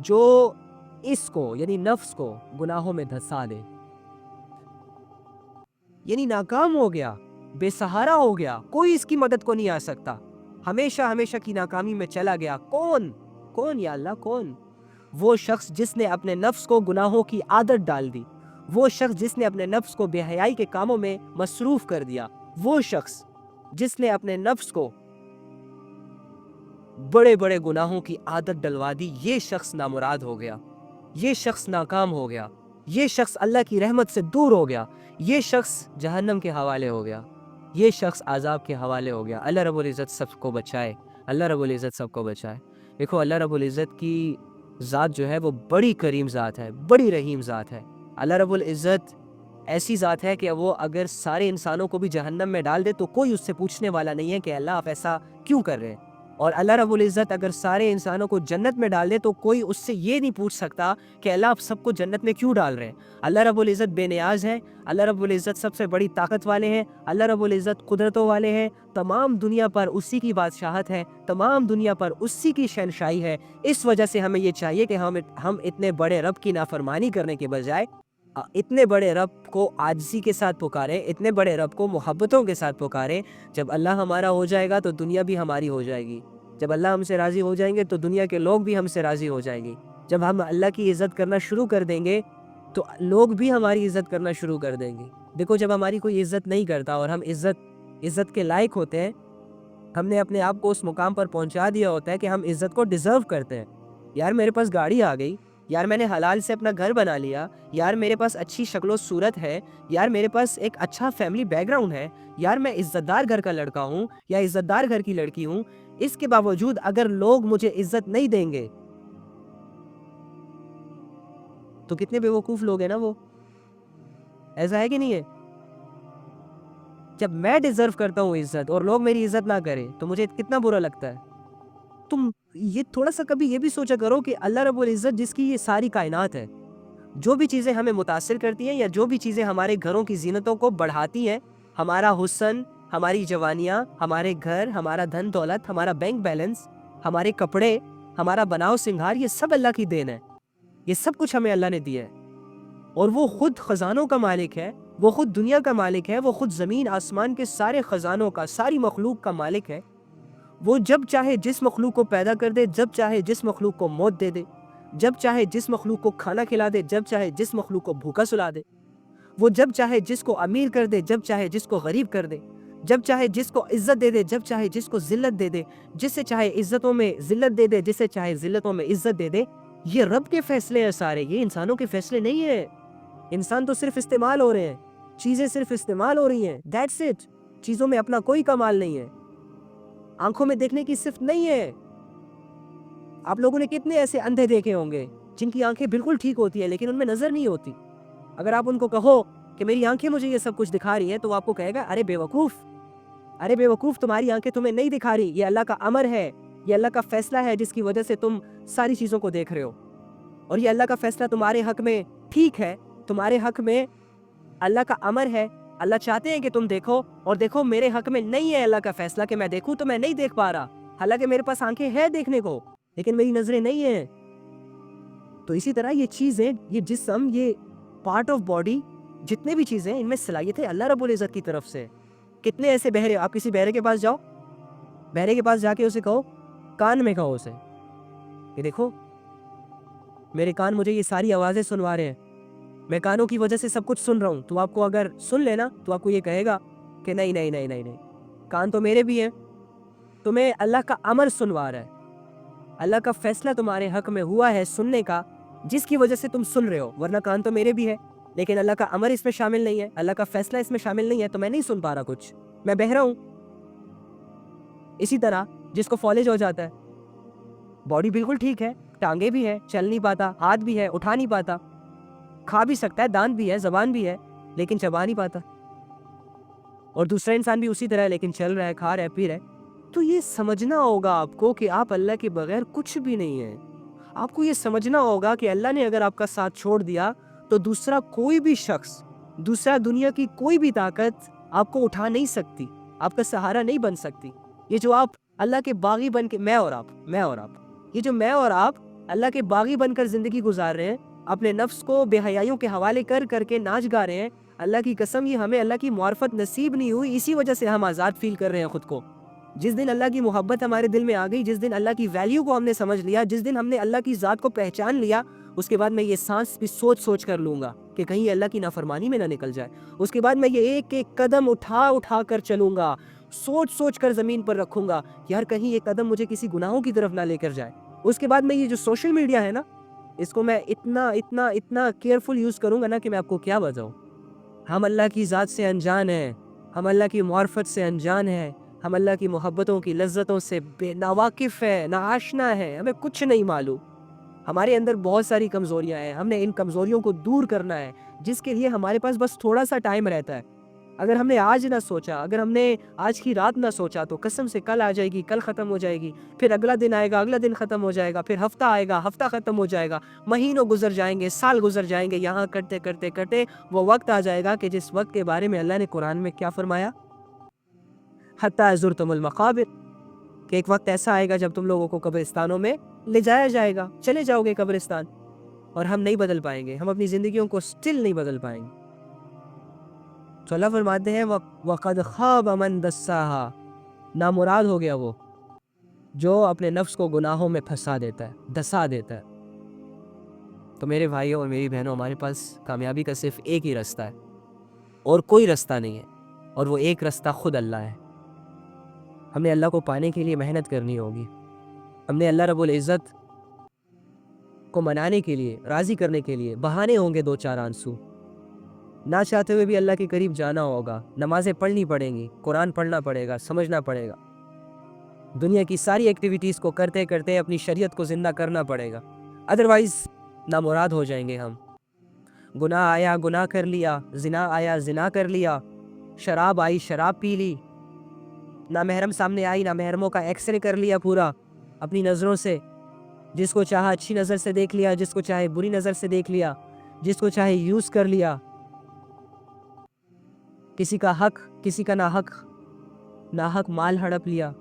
جو اس کو یعنی نفس کو گناہوں میں دھسا دے، یعنی ناکام ہو گیا، بے سہارا ہو گیا، کوئی اس کی مدد کو نہیں آ سکتا، ہمیشہ ہمیشہ کی ناکامی میں چلا گیا۔ کون یا اللہ کون؟ وہ شخص جس نے اپنے نفس کو گناہوں کی عادت ڈال دی، وہ شخص جس نے اپنے نفس کو بے حیائی کے کاموں میں مصروف کر دیا، وہ شخص جس نے اپنے نفس کو بڑے بڑے گناہوں کی عادت ڈلوا دی، یہ شخص نامراد ہو گیا، یہ شخص ناکام ہو گیا، یہ شخص اللہ کی رحمت سے دور ہو گیا، یہ شخص جہنم کے حوالے ہو گیا، یہ شخص عذاب کے حوالے ہو گیا۔ اللہ رب العزت سب کو بچائے، اللہ رب العزت سب کو بچائے۔ دیکھو اللہ رب العزت کی ذات جو ہے وہ بڑی کریم ذات ہے، بڑی رحیم ذات ہے۔ اللہ رب العزت ایسی ذات ہے کہ وہ اگر سارے انسانوں کو بھی جہنم میں ڈال دے تو کوئی اس سے پوچھنے والا نہیں ہے کہ اللہ آپ ایسا کیوں کر رہے ہیں، اور اللہ رب العزت اگر سارے انسانوں کو جنت میں ڈال دے تو کوئی اس سے یہ نہیں پوچھ سکتا کہ اللہ آپ سب کو جنت میں کیوں ڈال رہے ہیں۔ اللہ رب العزت بے نیاز ہے، اللہ رب العزت سب سے بڑی طاقت والے ہیں، اللہ رب العزت قدرتوں والے ہیں، تمام دنیا پر اسی کی بادشاہت ہے، تمام دنیا پر اسی کی شہنشاہی ہے۔ اس وجہ سے ہمیں یہ چاہیے کہ ہم اتنے بڑے رب کی نافرمانی کرنے کے بجائے اتنے بڑے رب کو عاجزی کے ساتھ پکاریں، اتنے بڑے رب کو محبتوں کے ساتھ پکاریں۔ جب اللہ ہمارا ہو جائے گا تو دنیا بھی ہماری ہو جائے گی، جب اللہ ہم سے راضی ہو جائیں گے تو دنیا کے لوگ بھی ہم سے راضی ہو جائیں گے، جب ہم اللہ کی عزت کرنا شروع کر دیں گے تو لوگ بھی ہماری عزت کرنا شروع کر دیں گے۔ دیکھو جب ہماری کوئی عزت نہیں کرتا اور ہم عزت کے لائق ہوتے ہیں، ہم نے اپنے آپ کو اس مقام پر پہنچا دیا ہوتا ہے کہ ہم عزت کو ڈیزرو کرتے ہیں۔ یار میرے پاس گاڑی آ گئی، یار میں نے حلال سے اپنا گھر بنا لیا، یار میرے پاس اچھی شکل و صورت ہے، یار میرے پاس ایک اچھا فیملی بیک گراؤنڈ ہے، یار میں عزت دار گھر کا لڑکا ہوں یا عزت دار گھر کی لڑکی ہوں، اس کے باوجود اگر لوگ مجھے عزت نہیں دیں گے تو کتنے بے وقوف لوگ ہیں نا وہ، ایسا ہے کہ نہیں ہے؟ جب میں ڈیزرو کرتا ہوں عزت اور لوگ میری عزت نہ کریں تو مجھے کتنا برا لگتا ہے۔ تم یہ تھوڑا سا کبھی یہ بھی سوچا کرو کہ اللہ رب العزت جس کی یہ ساری کائنات ہے، جو بھی چیزیں ہمیں متاثر کرتی ہیں یا جو بھی چیزیں ہمارے گھروں کی زینتوں کو بڑھاتی ہیں، ہمارا حسن، ہماری جوانیاں، ہمارے گھر، ہمارا دھن دولت، ہمارا بینک بیلنس، ہمارے کپڑے، ہمارا بناؤ سنگھار، یہ سب اللہ کی دین ہے، یہ سب کچھ ہمیں اللہ نے دیا ہے، اور وہ خود خزانوں کا مالک ہے، وہ خود دنیا کا مالک ہے، وہ خود زمین آسمان کے سارے خزانوں کا، ساری مخلوق کا مالک ہے۔ وہ جب چاہے جس مخلوق کو پیدا کر دے، جب چاہے جس مخلوق کو موت دے دے، جب چاہے جس مخلوق کو کھانا کھلا دے، جب چاہے جس مخلوق کو بھوکا سلا دے، وہ جب چاہے جس کو امیر کر دے، جب چاہے جس کو غریب کر دے، جب چاہے جس کو عزت دے دے، جب چاہے جس کو ذلت دے دے، جسے چاہے عزتوں میں ذلت دے دے، جسے چاہے ذلتوں میں عزت دے دے۔ یہ رب کے فیصلے ہیں سارے، یہ انسانوں کے فیصلے نہیں ہیں۔ انسان تو صرف استعمال ہو رہے ہیں، چیزیں صرف استعمال ہو رہی ہیں، دیٹس اٹ۔ چیزوں میں اپنا کوئی کمال نہیں ہے، آنکھوں میں دیکھنے کی صفت نہیں ہے۔ آپ لوگوں نے کتنے ایسے اندھے دیکھے ہوں گے جن کی آنکھیں بالکل ٹھیک ہوتی ہیں لیکن ان میں نظر نہیں ہوتی۔ اگر آپ ان کو کہو کہ میری آنکھیں مجھے یہ سب کچھ دکھا رہی ہیں تو وہ آپ کو کہے گا ارے بے وقوف، تمہاری آنکھیں تمہیں نہیں دکھا رہی، یہ اللہ کا امر ہے، یہ اللہ کا فیصلہ ہے جس کی وجہ سے تم ساری چیزوں کو دیکھ رہے ہو، اور یہ اللہ کا فیصلہ تمہارے حق میں ٹھیک ہے، تمہارے حق میں اللہ کا امر ہے۔ اللہ چاہتے ہیں کہ تم دیکھو، اور دیکھو میرے حق میں نہیں ہے اللہ کا فیصلہ کہ میں دیکھوں، تو میں نہیں دیکھ پا رہا، حالانکہ میرے پاس آنکھیں ہیں دیکھنے کو لیکن میری نظریں نہیں ہیں۔ تو اسی طرح یہ چیزیں، یہ جسم، یہ پارٹ آف باڈی، جتنے بھی چیزیں ان میں صلاحیتیں اللہ رب العزت کی طرف سے۔ کتنے ایسے بہرے، آپ کسی بہرے کے پاس جاؤ، بہرے کے پاس جا کے اسے کہو، کان میں کہو اسے کہ دیکھو میرے کان مجھے یہ ساری آوازیں سنوا رہے ہیں، میں کانوں کی وجہ سے سب کچھ سن رہا ہوں، تو آپ کو اگر سن لینا تو آپ کو یہ کہے گا کہ نہیں نہیں نہیں نہیں نہیں، کان تو میرے بھی ہیں، تمہیں اللہ کا امر سنوا رہا ہے، اللہ کا فیصلہ تمہارے حق میں ہوا ہے سننے کا، جس کی وجہ سے تم سن رہے ہو، ورنہ کان تو میرے بھی ہے لیکن اللہ کا امر اس میں شامل نہیں ہے، اللہ کا فیصلہ اس میں شامل نہیں ہے، تو میں نہیں سن پا رہا کچھ، میں بہرا ہوں۔ اسی طرح جس کو فالج ہو جاتا ہے، باڈی بالکل ٹھیک ہے، ٹانگیں بھی ہے، چل نہیں پاتا، ہاتھ بھی ہے، اٹھا نہیں پاتا، کھا بھی سکتا ہے، دانت بھی ہے، زبان بھی ہے، لیکن چبا نہیں پاتا، اور دوسرا انسان بھی اسی طرح ہے لیکن چل رہا ہے، کھا رہا ہے، پی رہا ہے۔ تو یہ سمجھنا ہوگا آپ کو کہ آپ اللہ کے بغیر کچھ بھی نہیں ہیں۔ آپ کو یہ سمجھنا ہوگا کہ اللہ نے اگر آپ کا ساتھ چھوڑ دیا تو دوسرا کوئی بھی شخص، دوسرا دنیا کی کوئی بھی طاقت آپ کو اٹھا نہیں سکتی، آپ کا سہارا نہیں بن سکتی۔ یہ جو آپ اللہ کے باغی بن کے، میں اور آپ، یہ جو میں اور آپ اللہ کے باغی بن کر زندگی گزار رہے ہیں، اپنے نفس کو بے حیائیوں کے حوالے کر کر کے ناچ گا رہے ہیں۔ اللہ کی قسم یہ ہمیں اللہ کی معرفت نصیب نہیں ہوئی، اسی وجہ سے ہم آزاد فیل کر رہے ہیں خود کو۔ جس دن اللہ کی محبت ہمارے دل میں آ گئی، جس دن اللہ کی ویلیو کو ہم نے سمجھ لیا، جس دن ہم نے اللہ کی ذات کو پہچان لیا، اس کے بعد میں یہ سانس بھی سوچ سوچ کر لوں گا کہ کہیں اللہ کی نافرمانی میں نہ نکل جائے۔ اس کے بعد میں یہ ایک ایک قدم اٹھا کر چلوں گا، سوچ سوچ کر زمین پر رکھوں گا، یار کہیں یہ قدم مجھے کسی گناہوں کی طرف نہ لے کر جائے۔ اس کے بعد میں یہ جو سوشل میڈیا ہے نا، اس کو میں اتنا کیئرفل یوز کروں گا نا کہ میں آپ کو کیا بتاؤں۔ ہم اللہ کی ذات سے انجان ہیں، ہم اللہ کی معرفت سے انجان ہیں، ہم اللہ کی محبتوں کی لذتوں سے ناواقف ہے، ناآشنا ہے، ہمیں کچھ نہیں معلوم۔ ہمارے اندر بہت ساری کمزوریاں ہیں، ہم نے ان کمزوریوں کو دور کرنا ہے، جس کے لیے ہمارے پاس بس تھوڑا سا ٹائم رہتا ہے۔ اگر ہم نے آج نہ سوچا، اگر ہم نے آج کی رات نہ سوچا تو قسم سے کل آ جائے گی، کل ختم ہو جائے گی، پھر اگلا دن آئے گا، اگلا دن ختم ہو جائے گا، پھر ہفتہ آئے گا، ہفتہ ختم ہو جائے گا، مہینوں گزر جائیں گے، سال گزر جائیں گے، یہاں کرتے کرتے کرتے وہ وقت آ جائے گا کہ جس وقت کے بارے میں اللہ نے قرآن میں کیا فرمایا؟ حتی زرتم المقابر، کہ ایک وقت ایسا آئے گا جب تم لوگوں کو قبرستانوں میں لے جایا جائے گا، چلے جاؤ گے قبرستان، اور ہم نہیں بدل پائیں گے، ہم اپنی زندگیوں کو سٹل نہیں بدل پائیں گے۔ تو اللہ فرماتے ہیں وَقَدْ خَابَ مَنْ دَسَّاهَا، نامراد ہو گیا وہ جو اپنے نفس کو گناہوں میں پھنسا دیتا ہے، دسا دیتا ہے۔ تو میرے بھائیوں اور میری بہنوں، ہمارے پاس کامیابی کا صرف ایک ہی رستہ ہے، اور کوئی رستہ نہیں ہے، اور وہ ایک رستہ خود اللہ ہے۔ ہم نے اللہ کو پانے کے لیے محنت کرنی ہوگی، ہم نے اللہ رب العزت کو منانے کے لیے، راضی کرنے کے لیے بہانے ہوں گے دو چار آنسو، نہ چاہتے ہوئے بھی اللہ کے قریب جانا ہوگا، نمازیں پڑھنی پڑیں گی، قرآن پڑھنا پڑے گا، سمجھنا پڑے گا، دنیا کی ساری ایکٹیویٹیز کو کرتے کرتے اپنی شریعت کو زندہ کرنا پڑے گا، ادروائز نامراد ہو جائیں گے ہم۔ گناہ آیا گناہ کر لیا، زنا آیا زنا کر لیا، شراب آئی شراب پی لی، نامحرم سامنے آئی نامحرموں کا ایکس رے کر لیا پورا اپنی نظروں سے، جس کو چاہا اچھی نظر سے دیکھ لیا، جس کو چاہے بری نظر سے دیکھ لیا، جس کو چاہے یوز کر لیا، کسی کا حق، کسی کا ناحق مال ہڑپ لیا۔